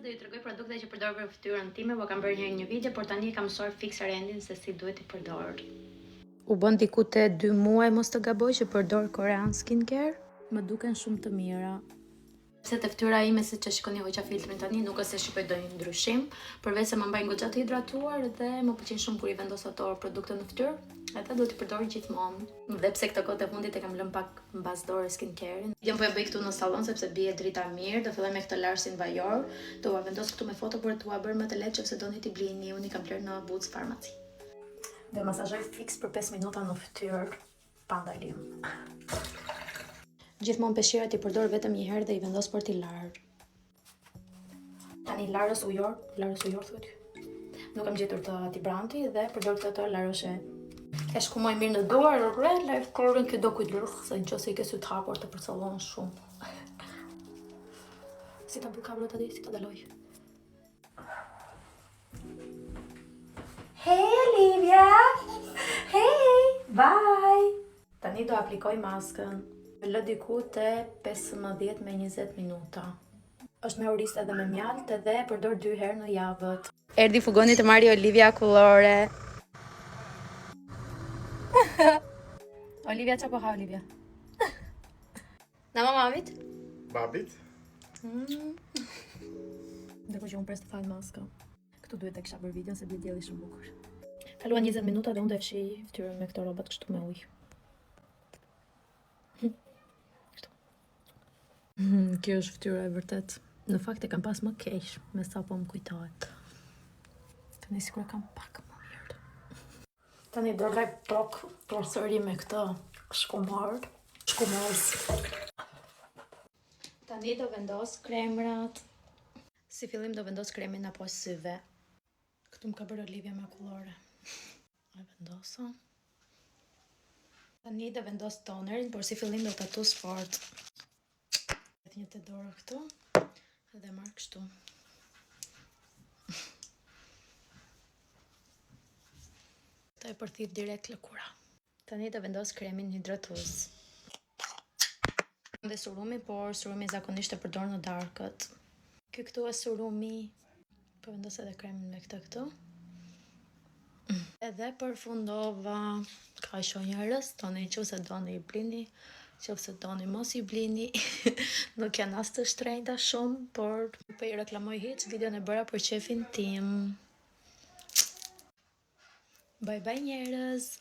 do ju tregoj produkte që përdor për fytyrën time, po kam bërë një video, por tani kam mësuar fiks rendin se si duhet i përdor. U bën diku te 2 muaj mos të gaboj që përdor Korean skincare, më duken shumë të mira. Se të fytyra ime siç e shikoni hoqa filtrin tani, nuk është se shikoj ndonjë ndryshim, përveç se më mbajnë goxha të hidratuar dhe më pëlqen shumë kur i vendos ato produkte në fytyrë, edhe do t'i përdor gjithmonë. Dhe pse këtë kohë të fundit e kam lënë pak mbas dorë skincare-in. Jam po e bëj këtu në sallon sepse bie drita mirë, do filloj me këtë larsin vajor, do ua vendos këtu me foto për t'ua bërë më të lehtë nëse doni t'i blini, unë i kam bler në Boots Pharmacy. Dhe masazhoj fiks për 5 minuta në fytyrë pa ndalim. Gjithmonë peshqirat i përdor vetëm një herë dhe i vendos për t'i larë. Tani larës ujor thotë. Nuk kam gjetur të antibranti dhe përdor këtë larëshe. E shkumoj mirë në duar, live korën kjo do kujt se nëse i ke sy të hapur të përcellon shumë. Si ta bëj kablot aty, si ta daloj. Hey Olivia! Hey! Bye! Tani do aplikoj maskën. Lë diku te 15 me 20 minuta. Është me orisë edhe me mjalt edhe përdor 2 herë në javët. Erdi fugoni të marri Olivia kullore. Olivia, qa po ha Olivia? Na mamit? Babit? Dhe ko që unë pres të falë maska. Këtu duhet e kisha bërë video se bje djeli shumë bukur. Kaluan 20 minuta dhe unë dhe fshi fytyrën me këto robat kështu me ujë. Kjo është fytyra e vërtet. Në fakt e kam pas më keq, me sa po më kujtohet. Tani sikur e kam pak më mirë. Tani do rrej tok përsëri me këtë shkumars. Tani do vendos kremrat. Si fillim do vendos kremin apo syve. Këtu më ka bërë Olivia me kullore. E vendosa. Tani do vendos tonerin, por si fillim do ta tus fort. Një të dorë këtu edhe marrë kështu. Ta e përthit direkt lëkura. Tani të vendos kremin hidratues. Dhe surumi, por surumi zakonisht e përdor në darkët. Ky këtu e surumi, po vendos edhe kremin me këtë këtu. Edhe përfundova, ka shonjërës, toni që se doni i blini, qofse doni mos i blini, nuk janë as të shtrenjta shumë, por po i reklamoj hiç, videon e bëra për qefin tim. Bye bye njerëz!